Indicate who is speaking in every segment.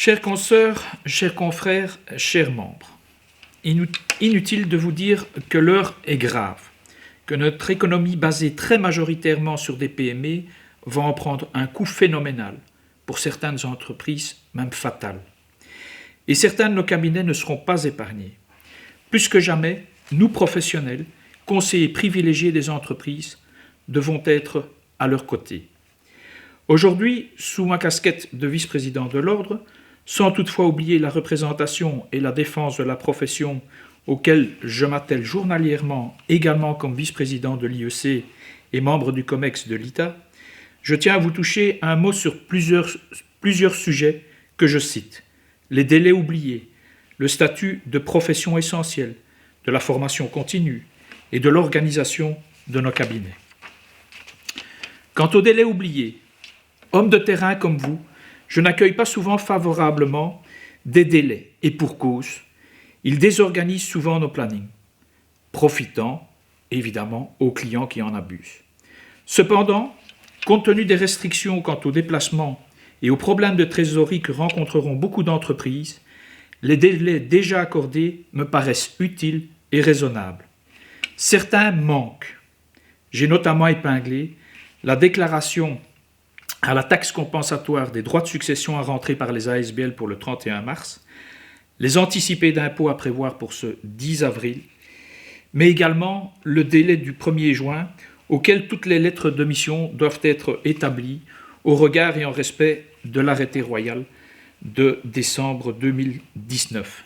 Speaker 1: Chers consoeurs, chers confrères, chers membres, inutile de vous dire que l'heure est grave, que notre économie basée très majoritairement sur des PME va en prendre un coup phénoménal, pour certaines entreprises même fatal. Et certains de nos cabinets ne seront pas épargnés. Plus que jamais, nous professionnels, conseillers privilégiés des entreprises, devons être à leur côté. Aujourd'hui, sous ma casquette de vice-président de l'Ordre, sans toutefois oublier la représentation et la défense de la profession auquel je m'attelle journalièrement, également comme vice-président de l'IEC et membre du COMEX de l'ITA, je tiens à vous toucher un mot sur plusieurs sujets que je cite. Les délais oubliés, le statut de profession essentielle, de la formation continue et de l'organisation de nos cabinets. Quant aux délais oubliés, homme de terrain comme vous, je n'accueille pas souvent favorablement des délais, et pour cause, ils désorganisent souvent nos plannings, profitant évidemment aux clients qui en abusent. Cependant, compte tenu des restrictions quant aux déplacements et aux problèmes de trésorerie que rencontreront beaucoup d'entreprises, les délais déjà accordés me paraissent utiles et raisonnables. Certains manquent. J'ai notamment épinglé la déclaration à la taxe compensatoire des droits de succession à rentrer par les ASBL pour le 31 mars, les anticipés d'impôts à prévoir pour ce 10 avril, mais également le délai du 1er juin auquel toutes les lettres de mission doivent être établies au regard et en respect de l'arrêté royal de décembre 2019.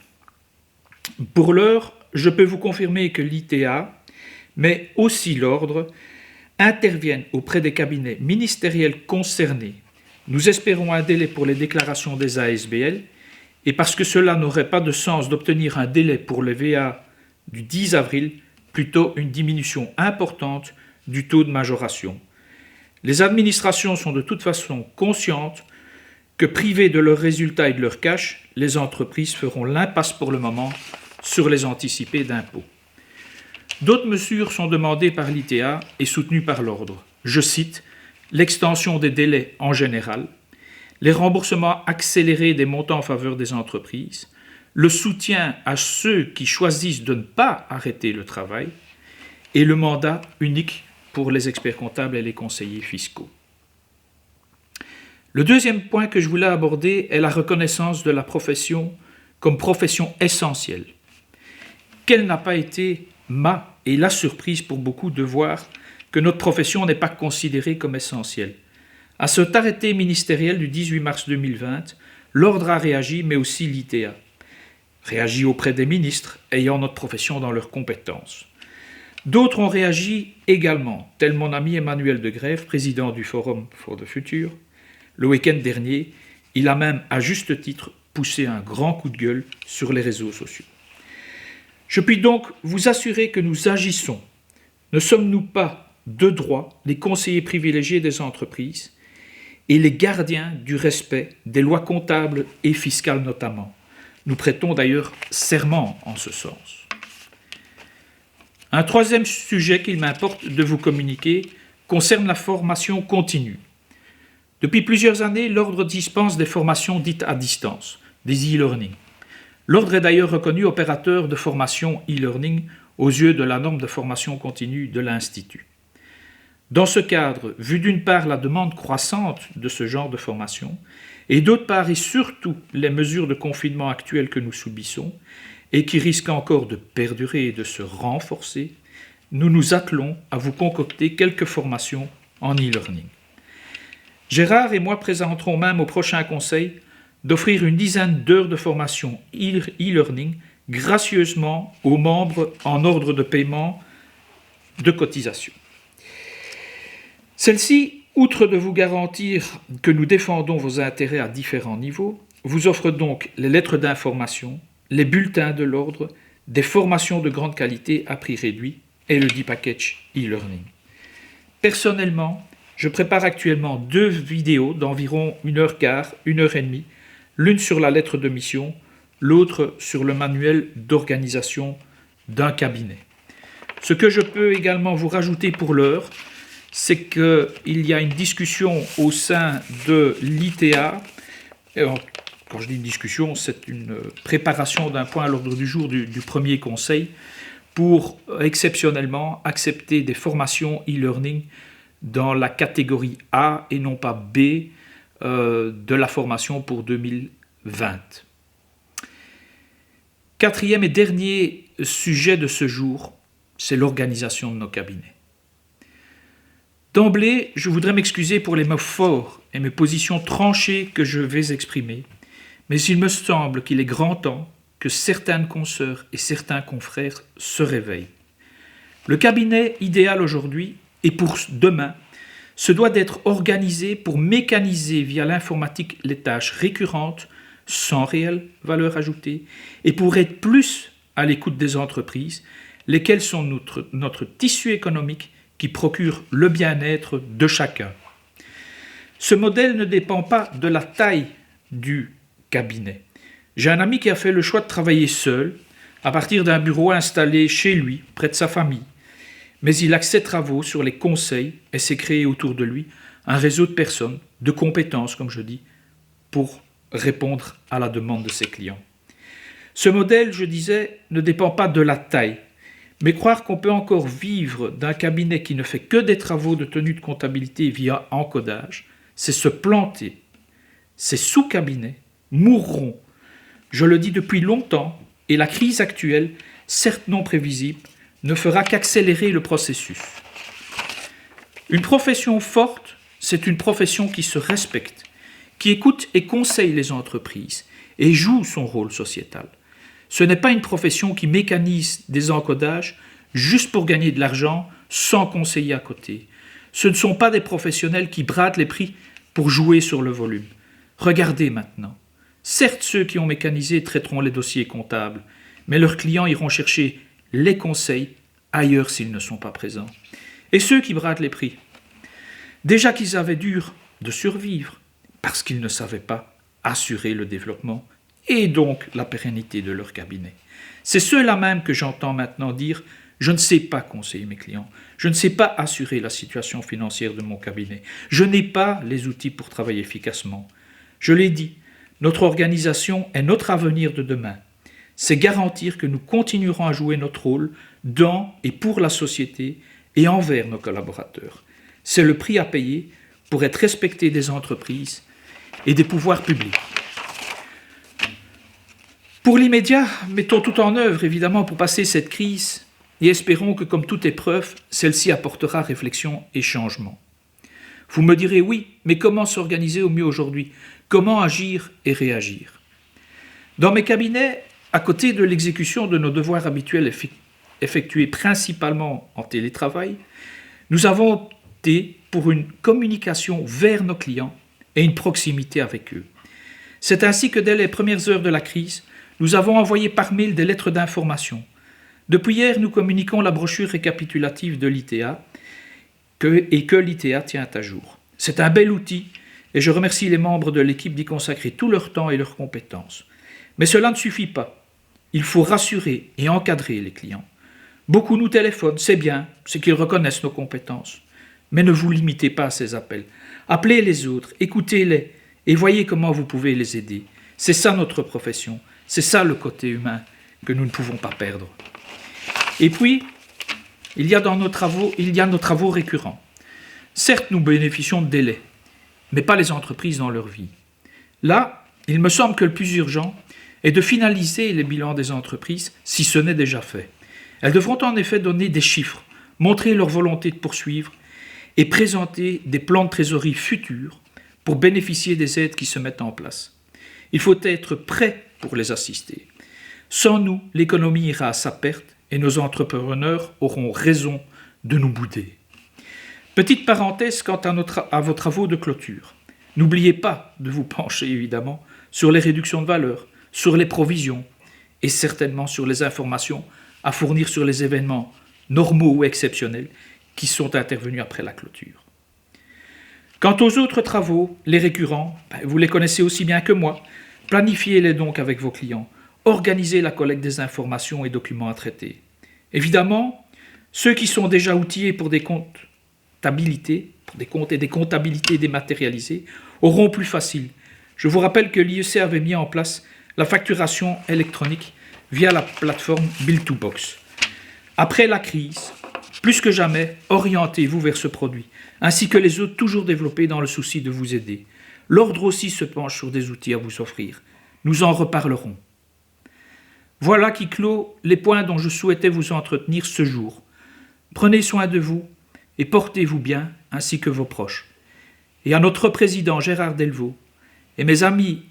Speaker 1: Pour l'heure, je peux vous confirmer que l'ITA, mais aussi l'Ordre, interviennent auprès des cabinets ministériels concernés. Nous espérons un délai pour les déclarations des ASBL et parce que cela n'aurait pas de sens d'obtenir un délai pour les VA du 10 avril, plutôt une diminution importante du taux de majoration. Les administrations sont de toute façon conscientes que privées de leurs résultats et de leur cash, les entreprises feront l'impasse pour le moment sur les anticipés d'impôts. D'autres mesures sont demandées par l'ITA et soutenues par l'Ordre. Je cite l'extension des délais en général, les remboursements accélérés des montants en faveur des entreprises, le soutien à ceux qui choisissent de ne pas arrêter le travail et le mandat unique pour les experts comptables et les conseillers fiscaux. Le deuxième point que je voulais aborder est la reconnaissance de la profession comme profession essentielle. Quelle n'a pas été et la surprise pour beaucoup de voir que notre profession n'est pas considérée comme essentielle. À cet arrêté ministériel du 18 mars 2020, l'Ordre a réagi, mais aussi l'ITA. Réagi auprès des ministres ayant notre profession dans leurs compétences. D'autres ont réagi également, tel mon ami Emmanuel de Grève, président du Forum for the Future. Le week-end dernier, il a même, à juste titre, poussé un grand coup de gueule sur les réseaux sociaux. Je puis donc vous assurer que nous agissons. Ne sommes-nous pas, de droit, les conseillers privilégiés des entreprises et les gardiens du respect des lois comptables et fiscales notamment. Nous prêtons d'ailleurs serment en ce sens. Un troisième sujet qu'il m'importe de vous communiquer concerne la formation continue. Depuis plusieurs années, l'Ordre dispense des formations dites à distance, des e-learning. L'Ordre est d'ailleurs reconnu opérateur de formation e-learning aux yeux de la norme de formation continue de l'Institut. Dans ce cadre, vu d'une part la demande croissante de ce genre de formation, et d'autre part et surtout les mesures de confinement actuelles que nous subissons, et qui risquent encore de perdurer et de se renforcer, nous nous attelons à vous concocter quelques formations en e-learning. Gérard et moi présenterons même au prochain conseil d'offrir une dizaine d'heures de formation e-learning gracieusement aux membres en ordre de paiement de cotisation. Celle-ci, outre de vous garantir que nous défendons vos intérêts à différents niveaux, vous offre donc les lettres d'information, les bulletins de l'Ordre, des formations de grande qualité à prix réduit et le D-Package e-learning. Personnellement, je prépare actuellement 2 vidéos d'environ 1h15, 1h30, l'une sur la lettre de mission, l'autre sur le manuel d'organisation d'un cabinet. Ce que je peux également vous rajouter pour l'heure, c'est qu'il y a une discussion au sein de l'ITA quand je dis une discussion, c'est une préparation d'un point à l'ordre du jour du premier conseil pour exceptionnellement accepter des formations e-learning dans la catégorie A et non pas B de la formation pour 2020. Quatrième et dernier sujet de ce jour, c'est l'organisation de nos cabinets. D'emblée, je voudrais m'excuser pour les mots forts et mes positions tranchées que je vais exprimer, mais il me semble qu'il est grand temps que certaines consoeurs et certains confrères se réveillent. Le cabinet idéal aujourd'hui et pour demain se doit d'être organisé pour mécaniser via l'informatique les tâches récurrentes sans réelle valeur ajoutée et pour être plus à l'écoute des entreprises, lesquelles sont notre tissu économique qui procure le bien-être de chacun. Ce modèle ne dépend pas de la taille du cabinet. J'ai un ami qui a fait le choix de travailler seul, à partir d'un bureau installé chez lui, près de sa famille. Mais il axe ses travaux sur les conseils et s'est créé autour de lui un réseau de personnes, de compétences, comme je dis, pour répondre à la demande de ses clients. Ce modèle, je disais, ne dépend pas de la taille, mais croire qu'on peut encore vivre d'un cabinet qui ne fait que des travaux de tenue de comptabilité via encodage, c'est se planter. Ces sous-cabinets mourront. Je le dis depuis longtemps, et la crise actuelle, certes non prévisible, ne fera qu'accélérer le processus. Une profession forte, c'est une profession qui se respecte, qui écoute et conseille les entreprises et joue son rôle sociétal. Ce n'est pas une profession qui mécanise des encodages juste pour gagner de l'argent sans conseiller à côté. Ce ne sont pas des professionnels qui bradent les prix pour jouer sur le volume. Regardez maintenant. Certes, ceux qui ont mécanisé traiteront les dossiers comptables, mais leurs clients iront chercher les conseils ailleurs s'ils ne sont pas présents. Et ceux qui bradent les prix, déjà qu'ils avaient dur de survivre parce qu'ils ne savaient pas assurer le développement et donc la pérennité de leur cabinet. C'est ceux-là même que j'entends maintenant dire « Je ne sais pas conseiller mes clients, je ne sais pas assurer la situation financière de mon cabinet, je n'ai pas les outils pour travailler efficacement. » Je l'ai dit, notre organisation est notre avenir de demain. C'est garantir que nous continuerons à jouer notre rôle dans et pour la société et envers nos collaborateurs. C'est le prix à payer pour être respecté des entreprises et des pouvoirs publics. Pour l'immédiat, mettons tout en œuvre, évidemment, pour passer cette crise et espérons que, comme toute épreuve, celle-ci apportera réflexion et changement. Vous me direz, oui, mais comment s'organiser au mieux aujourd'hui? Comment agir et réagir? Dans mes cabinets, à côté de l'exécution de nos devoirs habituels effectués principalement en télétravail, nous avons opté pour une communication vers nos clients et une proximité avec eux. C'est ainsi que dès les premières heures de la crise, nous avons envoyé par mail des lettres d'information. Depuis hier, nous communiquons la brochure récapitulative de l'ITA et que l'ITA tient à jour. C'est un bel outil et je remercie les membres de l'équipe d'y consacrer tout leur temps et leurs compétences. Mais cela ne suffit pas. Il faut rassurer et encadrer les clients. Beaucoup nous téléphonent, c'est bien, c'est qu'ils reconnaissent nos compétences. Mais ne vous limitez pas à ces appels. Appelez les autres, écoutez-les et voyez comment vous pouvez les aider. C'est ça notre profession, c'est ça le côté humain que nous ne pouvons pas perdre. Et puis, il y a nos travaux récurrents. Certes, nous bénéficions de délais, mais pas les entreprises dans leur vie. Là, il me semble que le plus urgent est de finaliser les bilans des entreprises si ce n'est déjà fait. Elles devront en effet donner des chiffres, montrer leur volonté de poursuivre et présenter des plans de trésorerie futurs pour bénéficier des aides qui se mettent en place. Il faut être prêt pour les assister. Sans nous, l'économie ira à sa perte et nos entrepreneurs auront raison de nous bouder. Petite parenthèse quant à vos travaux de clôture. N'oubliez pas de vous pencher évidemment sur les réductions de valeur, sur les provisions et certainement sur les informations à fournir sur les événements normaux ou exceptionnels qui sont intervenus après la clôture. Quant aux autres travaux, les récurrents, vous les connaissez aussi bien que moi. Planifiez-les donc avec vos clients. Organisez la collecte des informations et documents à traiter. Évidemment, ceux qui sont déjà outillés pour des comptes et des comptabilités dématérialisées auront plus facile. Je vous rappelle que l'IEC avait mis en place la facturation électronique via la plateforme Bill2Box. Après la crise, plus que jamais, orientez-vous vers ce produit, ainsi que les autres toujours développés dans le souci de vous aider. L'ordre aussi se penche sur des outils à vous offrir. Nous en reparlerons. Voilà qui clôt les points dont je souhaitais vous entretenir ce jour. Prenez soin de vous et portez-vous bien, ainsi que vos proches. Et à notre président Gérard Delvaux, et mes amis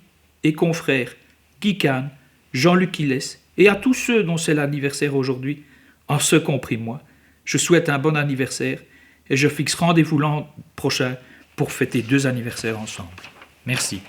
Speaker 1: et confrères Guy Kahn, Jean-Luc Ilès, et à tous ceux dont c'est l'anniversaire aujourd'hui, en ce compris moi, je souhaite un bon anniversaire et je fixe rendez-vous l'an prochain pour fêter 2 anniversaires ensemble. Merci.